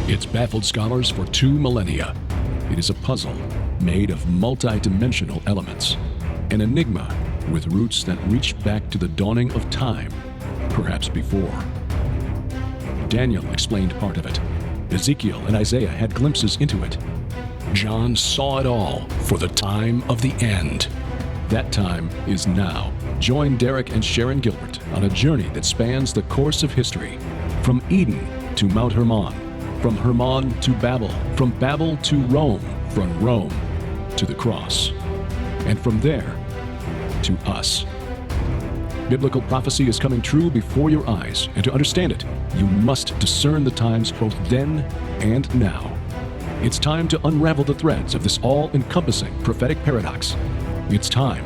It's baffled scholars for 2 millennia. It is a puzzle made of multi-dimensional elements, an enigma with roots that reach back to the dawning of time, perhaps before. Daniel explained part of it. Ezekiel and Isaiah had glimpses into it. John saw it all for the time of the end. That time is now. Join Derek and Sharon Gilbert on a journey that spans the course of history, from Eden to Mount Hermon, from Hermon to Babel, from Babel to Rome, from Rome to the cross, and from there to us. Biblical prophecy is coming true before your eyes, and to understand it, you must discern the times both then and now. It's time to unravel the threads of this all-encompassing prophetic paradox. It's time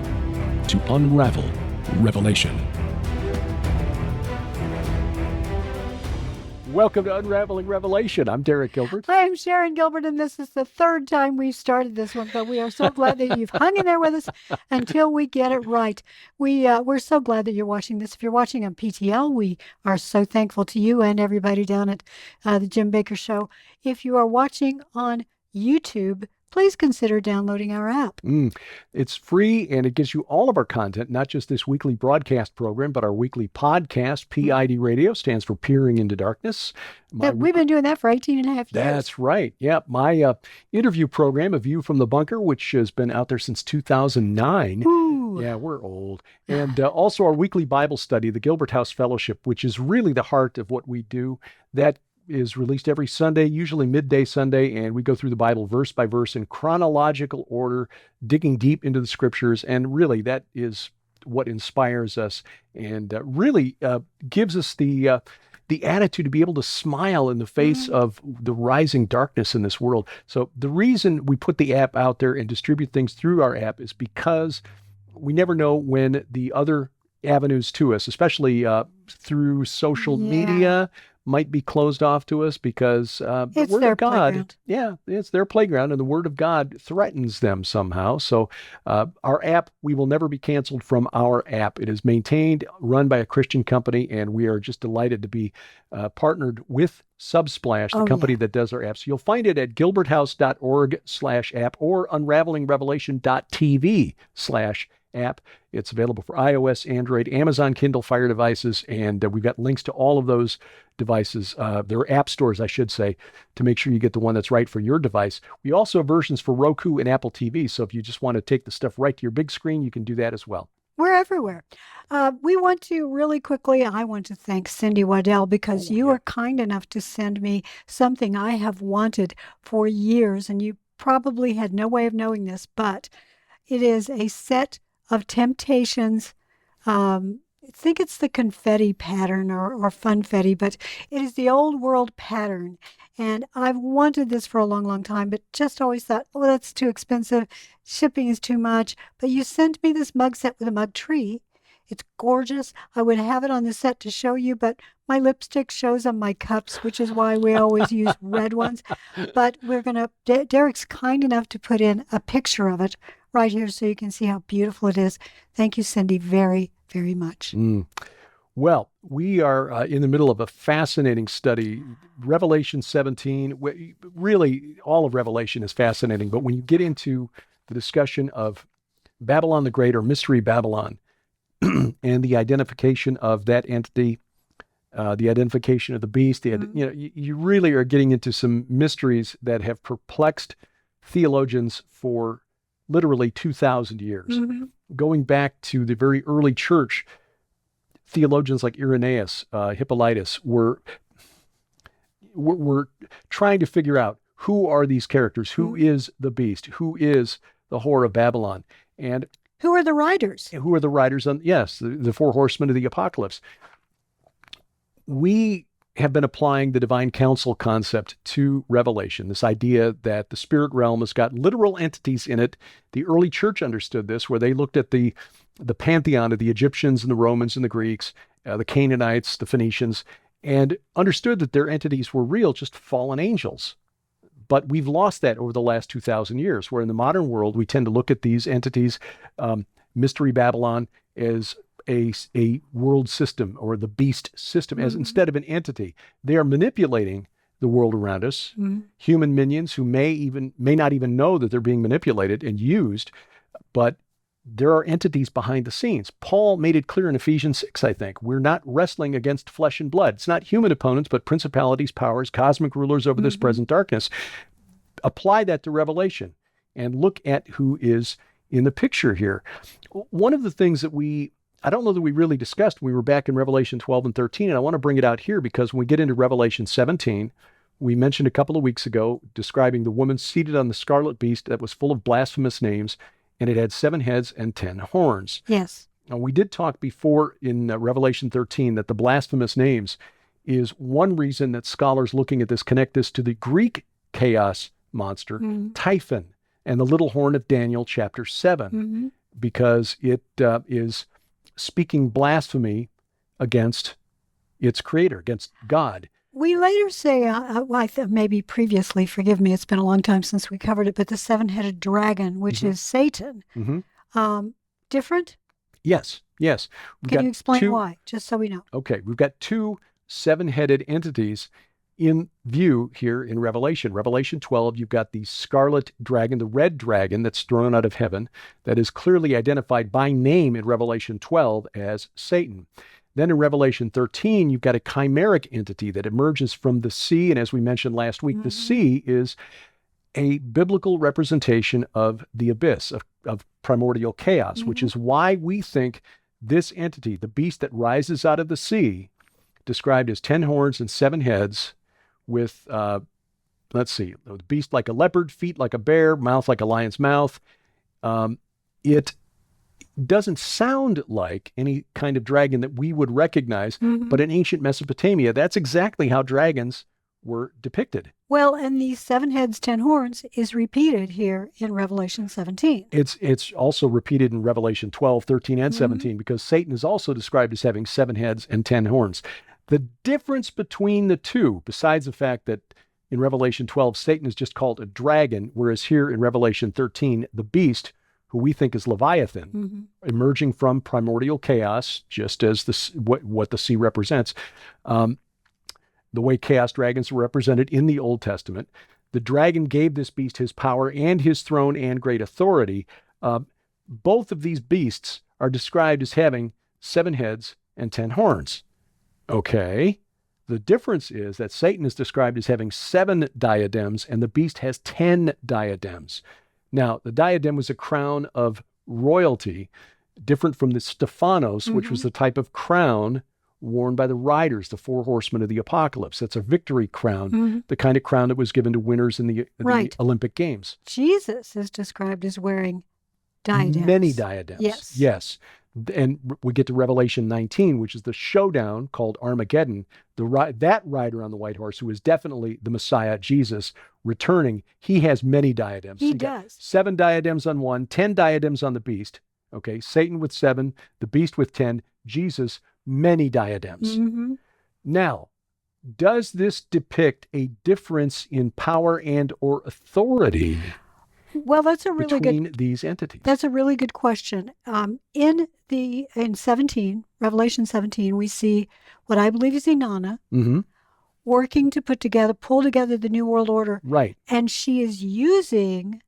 to unravel Revelation. Welcome to Unraveling Revelation. I'm Derek Gilbert. I'm Sharon Gilbert, and this is the third time we've started this one, but we are so glad that you've hung in there with us until we get it right. We're so glad that you're watching this. If you're watching on PTL, we are so thankful to you and everybody down at the Jim Baker Show. If you are watching on YouTube, please consider downloading our app. It's free, and it gives you all of our content, not just this weekly broadcast program, but our weekly podcast. PID Radio stands for Peering into Darkness. We've been doing that for 18 and a half years. That's right. Yeah. My interview program, A View from the Bunker, which has been out there since 2009. Ooh. Yeah, we're old. And also our weekly Bible study, the Gilbert House Fellowship, which is really the heart of what we do. That is released every Sunday, usually midday Sunday, and we go through the Bible verse by verse in chronological order, digging deep into the scriptures, and really that is what inspires us and really gives us the attitude to be able to smile in the face of the rising darkness in this world. So the reason we put the app out there and distribute things through our app is because we never know when the other avenues to us, especially through social media, might be closed off to us because the Word of God, it's their playground, and the Word of God threatens them somehow. So our app, we will never be canceled from our app. It is maintained, run by a Christian company, and we are just delighted to be partnered with Subsplash, the company that does our apps. You'll find it at gilberthouse.org/app or unravelingrevelation.tv/app. It's available for iOS, Android, Amazon Kindle Fire devices, and we've got links to all of those devices. They're app stores, I should say, to make sure you get the one that's right for your device. We also have versions for Roku and Apple TV, so if you just want to take the stuff right to your big screen, you can do that as well. We're everywhere. We want to really quickly, I want to thank Cindy Waddell because you were kind enough to send me something I have wanted for years, and you probably had no way of knowing this, but it is a set of Temptations. I think it's the confetti pattern or funfetti, but it is the old world pattern. And I've wanted this for a long, long time, but just always thought, oh, that's too expensive. Shipping is too much. But you sent me this mug set with a mug tree. It's gorgeous. I would have it on the set to show you, but my lipstick shows on my cups, which is why we always use red ones. But we're going to, Derek's kind enough to put in a picture of it right here so you can see how beautiful it is. Thank you, Cindy, very, very much. Well, we are in the middle of a fascinating study. Revelation 17, really all of Revelation is fascinating, but when you get into the discussion of Babylon the Great or Mystery Babylon and the identification of that entity, the identification of the beast, you really are getting into some mysteries that have perplexed theologians for literally 2,000 years. Going back to the very early church, theologians like Irenaeus, Hippolytus were trying to figure out who are these characters, who is the beast, who is the whore of Babylon, and who are the riders? Who are the riders on, the four horsemen of the apocalypse. We have been applying the divine council concept to Revelation, this idea that the spirit realm has got literal entities in it. The early church understood this, where they looked at the pantheon of the Egyptians and the Romans and the Greeks, the Canaanites, the Phoenicians, and understood that their entities were real, just fallen angels. But we've lost that over the last 2,000 years, where in the modern world, we tend to look at these entities, Mystery Babylon, as a world system or the beast system, as instead of an entity. They are manipulating the world around us, human minions who may not even know that they're being manipulated and used, but there are entities behind the scenes. Paul made it clear in Ephesians 6, I think. We're not wrestling against flesh and blood. It's not human opponents, but principalities, powers, cosmic rulers over this present darkness. Apply that to Revelation and look at who is in the picture here. One of the things that I don't know that we really discussed, we were back in Revelation 12 and 13, and I want to bring it out here because when we get into Revelation 17, we mentioned a couple of weeks ago describing the woman seated on the scarlet beast that was full of blasphemous names, and it had 7 heads and 10 horns. Yes. Now, we did talk before in Revelation 13 that the blasphemous names is one reason that scholars looking at this connect this to the Greek chaos monster, Typhon, and the little horn of Daniel chapter 7, because it is speaking blasphemy against its creator, against God. We later say, maybe previously, forgive me, it's been a long time since we covered it, but the 7-headed dragon, which is Satan, different? Yes. Can you explain why, just so we know? Okay, we've got 2 7-headed entities in view here in Revelation. Revelation 12, you've got the scarlet dragon, the red dragon that's thrown out of heaven, that is clearly identified by name in Revelation 12 as Satan. Then in Revelation 13, you've got a chimeric entity that emerges from the sea. And as we mentioned last week, the sea is a biblical representation of the abyss, of primordial chaos, which is why we think this entity, the beast that rises out of the sea, described as 10 horns and 7 heads with, the beast like a leopard, feet like a bear, mouth like a lion's mouth. It doesn't sound like any kind of dragon that we would recognize, but in ancient Mesopotamia, that's exactly how dragons were depicted. Well, and these 7 heads, 10 horns is repeated here in Revelation 17. It's also repeated in Revelation 12, 13, and 17, because Satan is also described as having 7 heads and 10 horns. The difference between the two, besides the fact that in Revelation 12, Satan is just called a dragon, whereas here in Revelation 13, the beast, who we think is Leviathan, emerging from primordial chaos, just as what the sea represents. The way chaos dragons were represented in the Old Testament. The dragon gave this beast his power and his throne and great authority. Both of these beasts are described as having 7 heads and 10 horns. Okay. The difference is that Satan is described as having 7 diadems and the beast has 10 diadems. Now, the diadem was a crown of royalty, different from the Stephanos, which was the type of crown worn by the riders, the 4 horsemen of the apocalypse. That's a victory crown, the kind of crown that was given to winners in the Olympic Games. Jesus is described as wearing diadems. Many diadems. Yes. And we get to Revelation 19, which is the showdown called Armageddon. That rider on the white horse, who is definitely the Messiah, Jesus, returning, he has many diadems. He does. 7 diadems on one, 10 diadems on the beast. Okay, Satan with 7, the beast with 10, Jesus, many diadems. Now, does this depict a difference in power and or authority? Well, that's a really between these entities? That's a really good question. In Revelation 17, we see what I believe is Inanna working to pull together the New World Order. Right. And she is using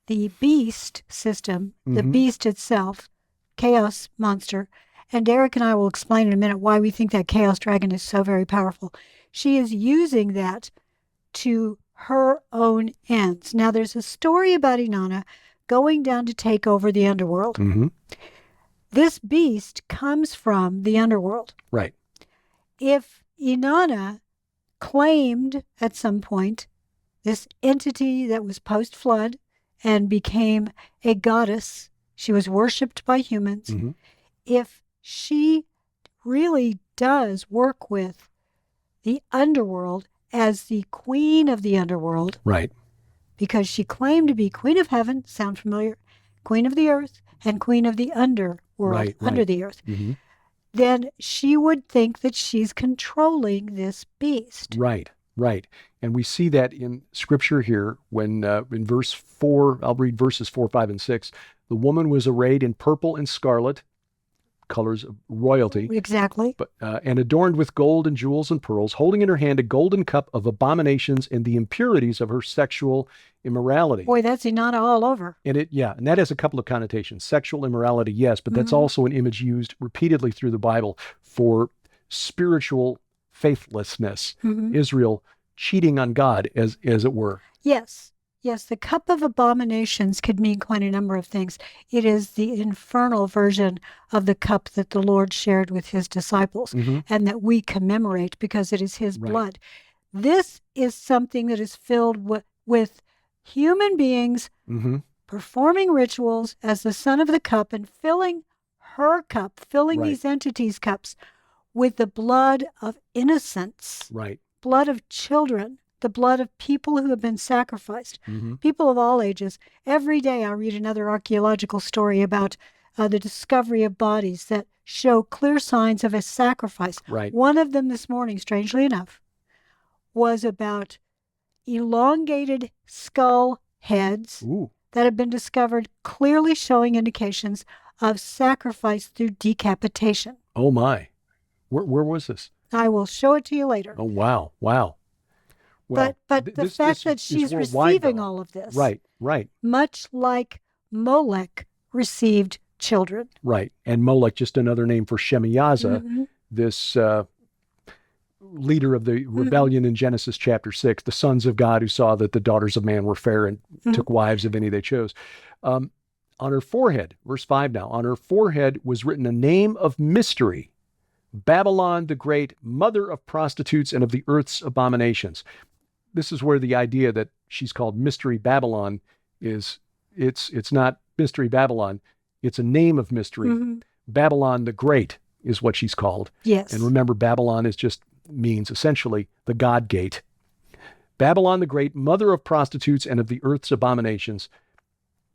the beast system, the beast itself, chaos monster. And Derek and I will explain in a minute why we think that chaos dragon is so very powerful. She is using that to her own ends. Now, there's a story about Inanna going down to take over the underworld. This beast comes from the underworld. Right. If Inanna claimed at some point this entity that was post-flood and became a goddess, she was worshipped by humans. If she really does work with the underworld as the queen of the underworld. Right. Because she claimed to be queen of heaven, sound familiar? Queen of the earth and queen of the underworld, under the earth. Then she would think that she's controlling this beast. Right. And we see that in Scripture here when in verse 4, I'll read verses 4, 5, and 6. The woman was arrayed in purple and scarlet, colors of royalty. Exactly. But, and adorned with gold and jewels and pearls, holding in her hand a golden cup of abominations and the impurities of her sexual immorality. Boy, that's Inanna all over. And and that has a couple of connotations. Sexual immorality, yes, but that's also an image used repeatedly through the Bible for spiritual faithlessness. Israel cheating on God, as it were. Yes. Yes, the cup of abominations could mean quite a number of things. It is the infernal version of the cup that the Lord shared with his disciples and that we commemorate because it is his blood. This is something that is filled with human beings performing rituals as the son of the cup and filling her cup, filling these entities' cups with the blood of innocents, blood of children, the blood of people who have been sacrificed, people of all ages. Every day I read another archaeological story about the discovery of bodies that show clear signs of a sacrifice. One of them this morning, strangely enough, was about elongated skull heads that have been discovered, clearly showing indications of sacrifice through decapitation. Oh my. Where was this? I will show it to you later. Oh, wow. Wow. Well, but the fact that she's receiving all of this. Right. Much like Molech received children. Right. And Molech, just another name for Shemiyaza, this leader of the rebellion in Genesis chapter 6, the sons of God who saw that the daughters of man were fair and took wives of any they chose. On her forehead, verse 5 now, on her forehead was written a name of mystery, Babylon the Great, mother of prostitutes and of the earth's abominations. This is where the idea that she's called Mystery Babylon is, it's not Mystery Babylon, it's a name of mystery. Babylon the Great is what she's called. Yes. And remember, Babylon means essentially the God Gate. Babylon the Great, mother of prostitutes and of the earth's abominations.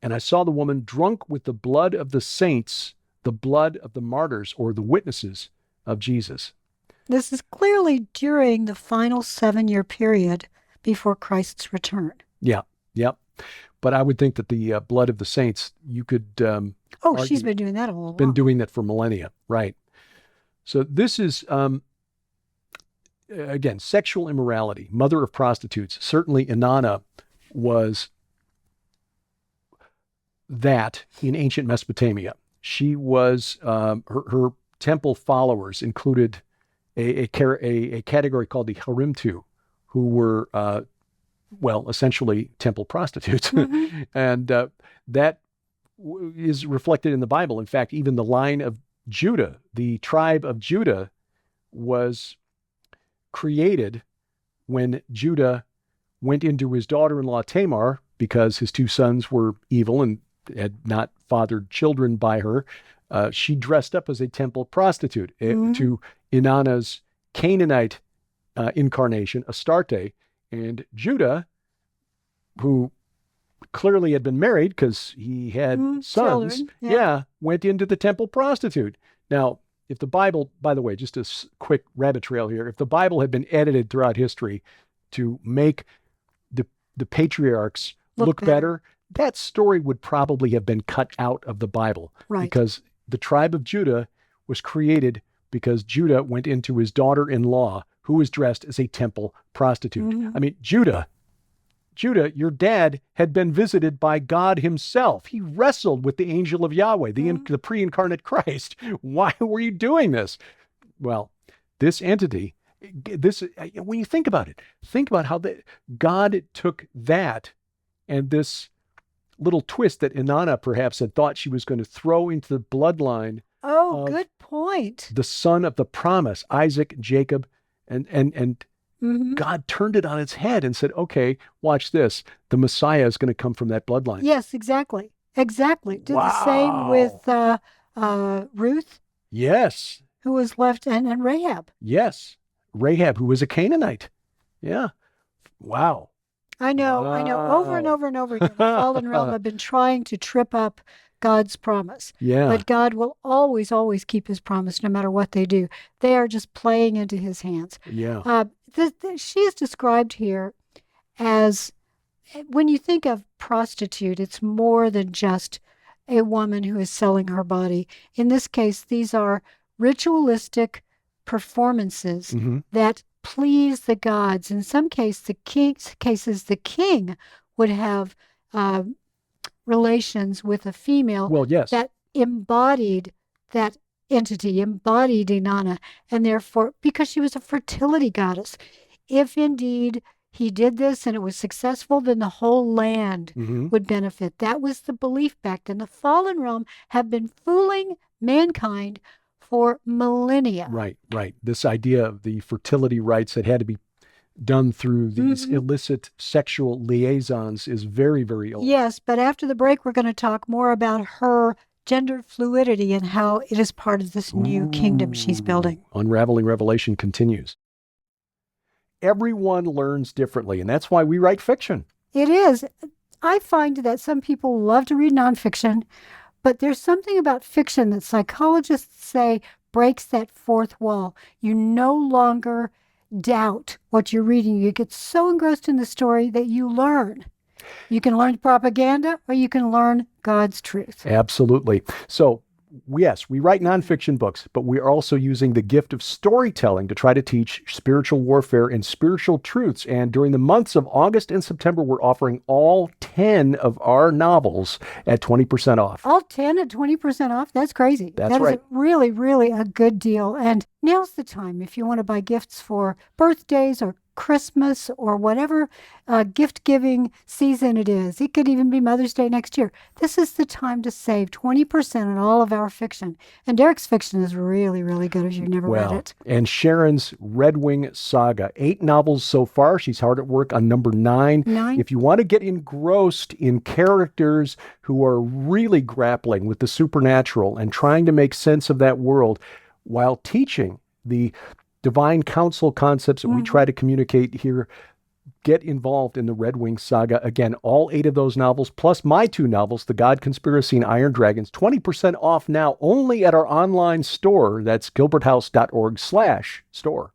And I saw the woman drunk with the blood of the saints, the blood of the martyrs, or the witnesses of Jesus. This is clearly during the final 7-year period before Christ's return. Yeah. But I would think that the blood of the saints, you could she's been doing that all along. Been doing that for millennia, right? So this is, again, sexual immorality, mother of prostitutes. Certainly Inanna was that in ancient Mesopotamia. She was, her temple followers included a category called the Harimtu, who were, essentially temple prostitutes. And that is reflected in the Bible. In fact, even the line of Judah, the tribe of Judah, was created when Judah went into his daughter-in-law Tamar because his 2 sons were evil and had not fathered children by her. She dressed up as a temple prostitute to Inanna's Canaanite incarnation, Astarte, and Judah, who clearly had been married because he had sons, went into the temple prostitute. Now, if the Bible, by the way, just a quick rabbit trail here, if the Bible had been edited throughout history to make the patriarchs look better, that story would probably have been cut out of the Bible. Because the tribe of Judah was created because Judah went into his daughter-in-law, who was dressed as a temple prostitute. I mean, Judah, your dad had been visited by God himself. He wrestled with the angel of Yahweh, the pre-incarnate Christ. Why were you doing this? Well, this entity, when you think about it, think about how God took that and this little twist that Inanna perhaps had thought she was going to throw into the bloodline. Oh, good point. The son of the promise, Isaac, Jacob, and God turned it on its head and said, okay, watch this. The Messiah is going to come from that bloodline. Yes, exactly. Did the same with Ruth. Yes. Who was left, and Rahab. Yes. Rahab, who was a Canaanite. Yeah. Wow. I know. Over and over and over again, the fallen realm have been trying to trip up God's promise. Yeah. But God will always, always keep his promise no matter what they do. They are just playing into his hands. Yeah. She is described here as, when you think of prostitute, it's more than just a woman who is selling her body. In this case, these are ritualistic performances Mm-hmm. that please the gods. In some cases, the king would have relations with a female Well, yes. that embodied that entity, embodied Inanna, and therefore, because she was a fertility goddess, if indeed he did this and it was successful, then the whole land Mm-hmm. would benefit. That was the belief back then. The fallen realm have been fooling mankind for millennia. Right, right. This idea of the fertility rites that had to be done through these illicit sexual liaisons is very, very old. Yes, but after the break, we're going to talk more about her gender fluidity and how it is part of this new kingdom she's building. Unraveling Revelation continues. Everyone learns differently, and that's why we write fiction. It is. I find that some people love to read nonfiction, but there's something about fiction that psychologists say breaks that fourth wall. You no longer doubt what you're reading. You get so engrossed in the story that you learn. You can learn propaganda or you can learn God's truth. Absolutely. So, yes, we write nonfiction books, but we are also using the gift of storytelling to try to teach spiritual warfare and spiritual truths. And during the months of August and September, we're offering all 10 of our novels at 20% off. All 10 at 20% off? That's crazy. That's right. That is really, really a good deal. And now's the time if you want to buy gifts for birthdays or Christmas or whatever gift-giving season it is. It could even be Mother's Day next year. This is the time to save 20% on all of our fiction. And Derek's fiction is really, really good if you've never read it. And Sharon's Red Wing Saga, 8 novels so far. She's hard at work on number 9. If you want to get engrossed in characters who are really grappling with the supernatural and trying to make sense of that world while teaching the divine counsel concepts that we try to communicate here, get involved in the Red Wing Saga. Again, all 8 of those novels, plus my 2 novels, The God Conspiracy and Iron Dragons, 20% off now only at our online store. That's gilberthouse.org/store.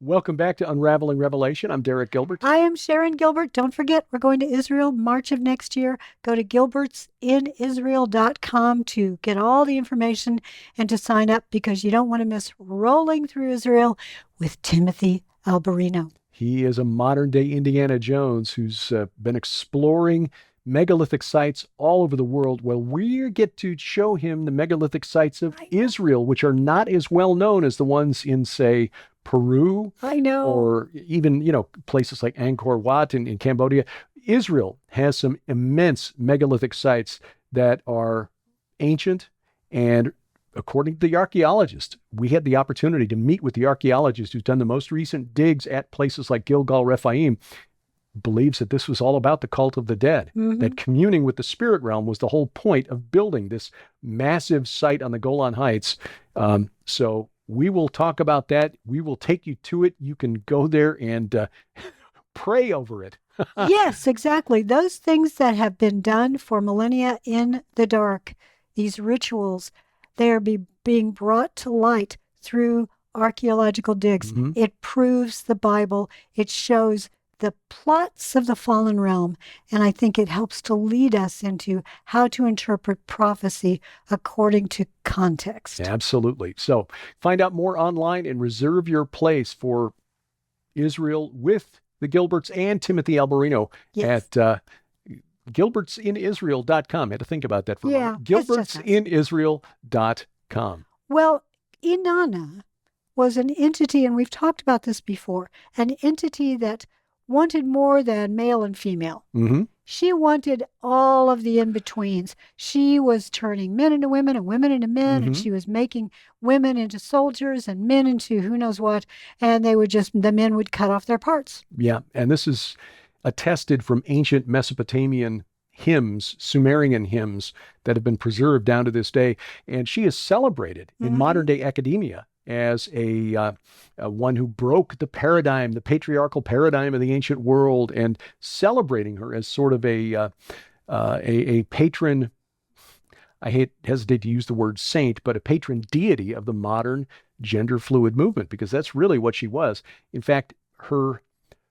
Welcome back to Unraveling Revelation. I'm Derek Gilbert. I am Sharon Gilbert. Don't forget, we're going to Israel March of next year. Go to gilbertsinisrael.com to get all the information and to sign up because you don't want to miss rolling through Israel with Timothy Alberino. He is a modern-day Indiana Jones who's been exploring megalithic sites all over the world. Well, we get to show him the megalithic sites of Israel, which are not as well known as the ones in, say, Peru. Or even, places like Angkor Wat in Cambodia. Israel has some immense megalithic sites that are ancient, and according to the archaeologist, we had the opportunity to meet with the archaeologist who's done the most recent digs at places like Gilgal Rephaim, believes that this was all about the cult of the dead, that communing with the spirit realm was the whole point of building this massive site on the Golan Heights. So we will talk about that. We will take you to it. You can go there and pray over it. Yes, exactly. Those things that have been done for millennia in the dark, these rituals, they are being brought to light through archaeological digs. It proves the Bible. It shows the plots of the fallen realm. And I think it helps to lead us into how to interpret prophecy according to context. Absolutely. So find out more online and reserve your place for Israel with the Gilberts and Timothy Alberino at gilbertsinisrael.com. I had to think about that for a moment. Gilbertsinisrael.com. Well, Inanna was an entity, and we've talked about this before, an entity that wanted more than male and female. She wanted all of the in-betweens. She was turning men into women and women into men, and she was making women into soldiers and men into who knows what, and the men would cut off their parts. Yeah, and this is attested from ancient Mesopotamian hymns, Sumerian hymns that have been preserved down to this day. And she is celebrated in modern day academia as a one who broke the paradigm, the patriarchal paradigm of the ancient world, and celebrating her as sort of a patron. I hesitate to use the word saint, but a patron deity of the modern gender fluid movement, because that's really what she was. In fact, her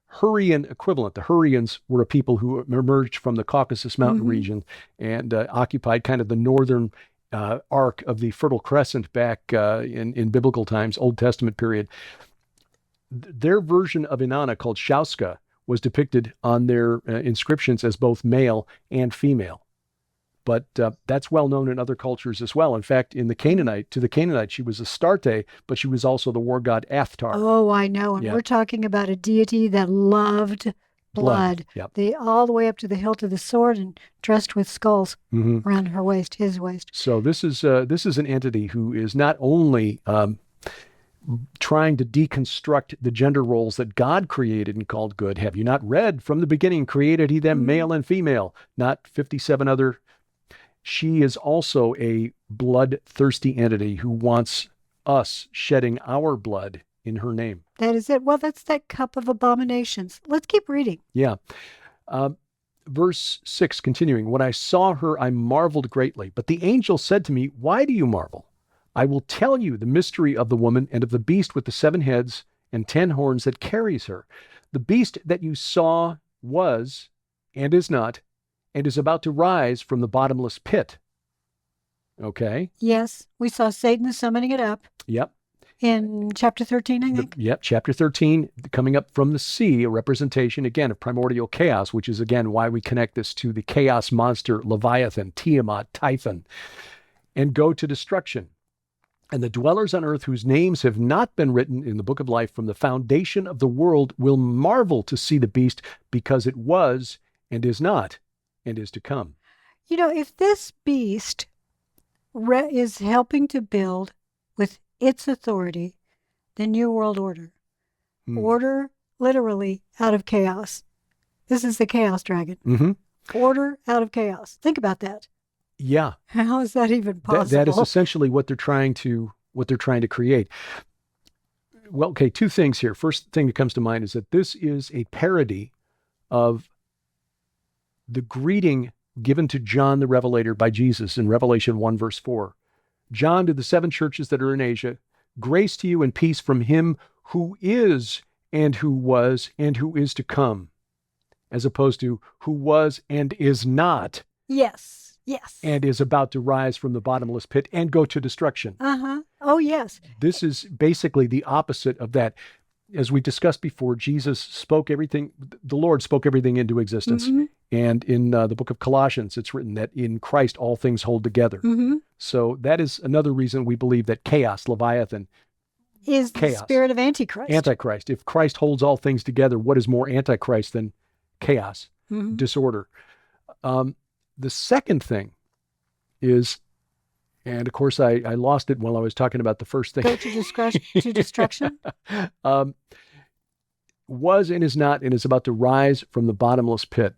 Hurrian equivalent, the Hurrians were a people who emerged from the Caucasus Mountain region and occupied kind of the northern arc of the Fertile Crescent back in biblical times, Old Testament period. Their version of Inanna, called Shauska, was depicted on their inscriptions as both male and female. But that's well known in other cultures as well. In fact, to the Canaanite, she was Astarte, but she was also the war god Athtar. Oh, I know. And we're talking about a deity that loved blood. Yep. All the way up to the hilt of the sword and dressed with skulls around her waist, his waist. So this is an entity who is not only trying to deconstruct the gender roles that God created and called good. Have you not read from the beginning, created he them male and female, not 57 other. She is also a bloodthirsty entity who wants us shedding our blood in her name. That is it. Well, that's that cup of abominations. Let's keep reading. Yeah. Verse 6, continuing, when I saw her, I marveled greatly. But the angel said to me, why do you marvel? I will tell you the mystery of the woman and of the beast with the 7 heads and 10 horns that carries her. The beast that you saw was and is not, and is about to rise from the bottomless pit. Okay? Yes, we saw Satan summoning it up. Yep. In chapter 13, I think. Yep, chapter 13, coming up from the sea, a representation, again, of primordial chaos, which is, again, why we connect this to the chaos monster Leviathan, Tiamat, Typhon, and go to destruction. And the dwellers on earth whose names have not been written in the book of life from the foundation of the world will marvel to see the beast, because it was and is not and is to come. You know, if this beast is helping to build with its authority the New World Order, order literally out of chaos. This is the chaos dragon. Order out of chaos. Think about that. Yeah. How is that even possible? That is essentially what they're trying to create. Well, okay, 2 things here. First thing that comes to mind is that this is a parody of the greeting given to John the Revelator by Jesus in Revelation 1, verse 4. John, to the 7 churches that are in Asia, grace to you and peace from him who is and who was and who is to come, as opposed to who was and is not. Yes, yes. And is about to rise from the bottomless pit and go to destruction. Oh, yes. This is basically the opposite of that. As we discussed before, the Lord spoke everything into existence. And in the book of Colossians, it's written that in Christ all things hold together. So that is another reason we believe that chaos, Leviathan, is the spirit of Antichrist. Antichrist. If Christ holds all things together, what is more Antichrist than chaos, disorder? The second thing is, and of course I lost it while I was talking about the first thing. Go to destruction. Was and is not and is about to rise from the bottomless pit.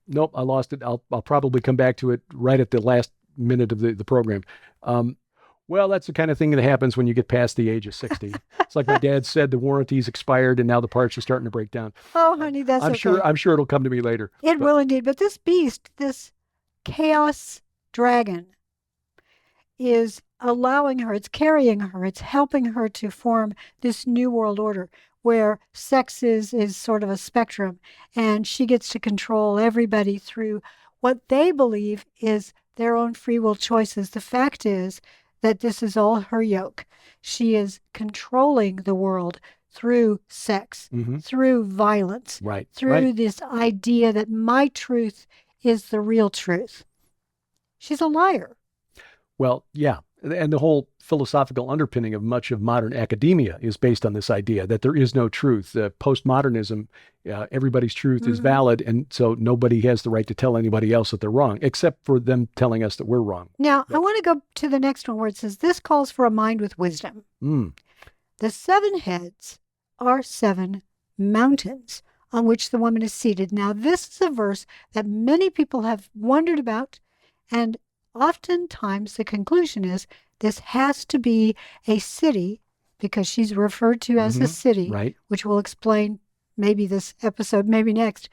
Nope, I lost it. I'll probably come back to it right at the last minute of the program. Well, that's the kind of thing that happens when you get past the age of 60. It's like my dad said, the warranty's expired and now the parts are starting to break down. Oh, honey, that's okay. I'm sure it'll come to me later. It will indeed. But this beast, this chaos dragon, is allowing her, it's carrying her, it's helping her to form this new world order where sex is sort of a spectrum, and she gets to control everybody through what they believe is their own free will choices. The fact is that this is all her yoke. She is controlling the world through sex, through violence, through this idea that my truth is the real truth. She's a liar. Well, yeah. And the whole philosophical underpinning of much of modern academia is based on this idea that there is no truth. Postmodernism, everybody's truth is valid, and so nobody has the right to tell anybody else that they're wrong, except for them telling us that we're wrong. Now, I want to go to the next one where it says, this calls for a mind with wisdom. The 7 heads are 7 mountains. on which the woman is seated. Now, this is a verse that many people have wondered about, and oftentimes the conclusion is this has to be a city, because she's referred to as a city, Right. which we'll explain maybe this episode, maybe next,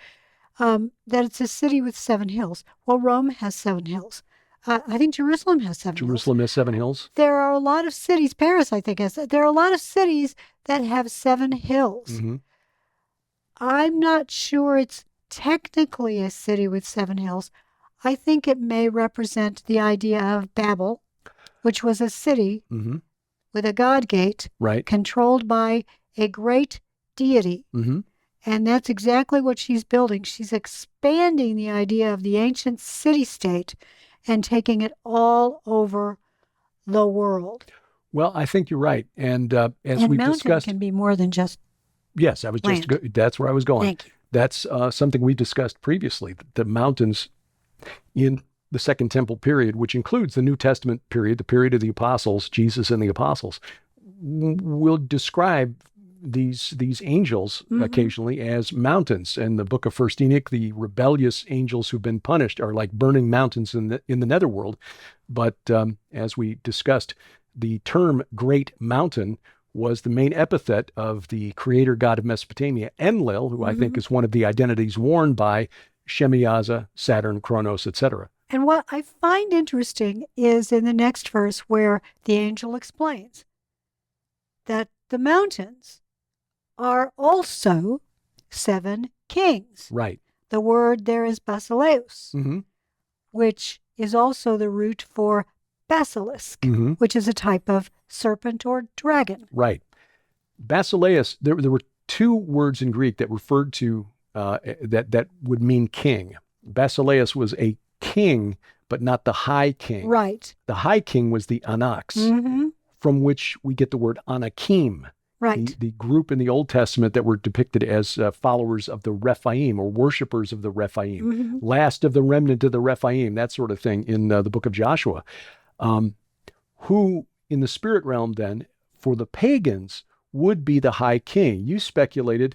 that it's a city with 7 hills. Well, Rome has 7 hills. I think Jerusalem has 7 hills. Jerusalem has 7 hills. There are a lot of cities, Paris, I think, has, there are a lot of cities that have 7 hills. Mm-hmm. I'm not sure it's technically a city with 7 hills. I think it may represent the idea of Babel, which was a city Mm-hmm. with a god gate Right. controlled by a great deity. Mm-hmm. And that's exactly what she's building. She's expanding the idea of the ancient city-state and taking it all over the world. Well, I think you're right. And as And we've mountain discussed, can be more than just yes, I was just land. that's where I was going. Thank you. That's something we discussed previously. The mountains in the Second Temple period, which includes the New Testament period, the period of the apostles, Jesus and the apostles, will describe these angels occasionally as mountains. And the book of First Enoch, the rebellious angels who've been punished are like burning mountains in the netherworld. But as we discussed, the term great mountain was the main epithet of the creator god of Mesopotamia, Enlil, who I think is one of the identities worn by Shemyaza, Saturn, Kronos, etc. And what I find interesting is in the next verse where the angel explains that the mountains are also 7 kings. Right. The word there is basileus, Mm-hmm. which is also the root for basilisk, Mm-hmm. which is a type of serpent or dragon. Right. Basileus, there were 2 words in Greek that referred to that would mean king. Basileus was a king, but not the high king. Right. The high king was the Anax, Mm-hmm. from which we get the word Anakim, Right. the group in the Old Testament that were depicted as followers of the Rephaim or worshipers of the Rephaim, Mm-hmm. last of the remnant of the Rephaim, that sort of thing in the book of Joshua, who in the spirit realm then, for the pagans, would be the high king. You speculated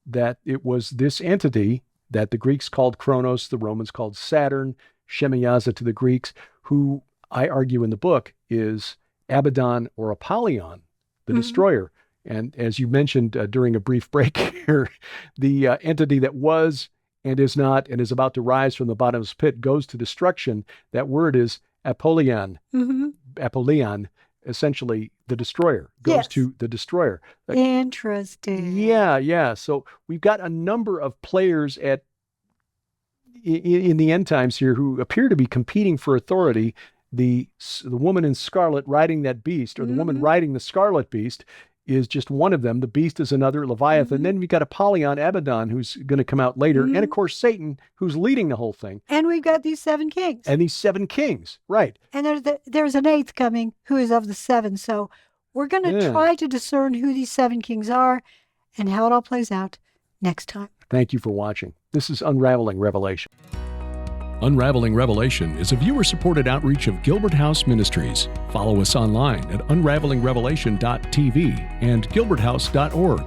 that it was this entity that the Greeks called Kronos, the Romans called Saturn, Shemyaza to the Greeks, who I argue in the book is Abaddon or Apollyon, the destroyer. And as you mentioned during a brief break here, the entity that was and is not and is about to rise from the bottomless pit goes to destruction. That word is Apollyon. Mm-hmm. Apollyon, essentially the destroyer, goes Yes. to the destroyer. Interesting. Yeah. So we've got a number of players in the end times here who appear to be competing for authority. The woman in scarlet riding that beast, or the woman riding the scarlet beast, is just one of them. The beast is another, Leviathan. Then we've got Apollyon, Abaddon, who's going to come out later. And of course, Satan, who's leading the whole thing. And we've got these 7 kings. And these 7 kings, right. And there's an 8th coming who is of the 7. So we're going to try to discern who these 7 kings are and how it all plays out next time. Thank you for watching. This is Unraveling Revelation. Unraveling Revelation is a viewer-supported outreach of Gilbert House Ministries. Follow us online at unravelingrevelation.tv and gilberthouse.org.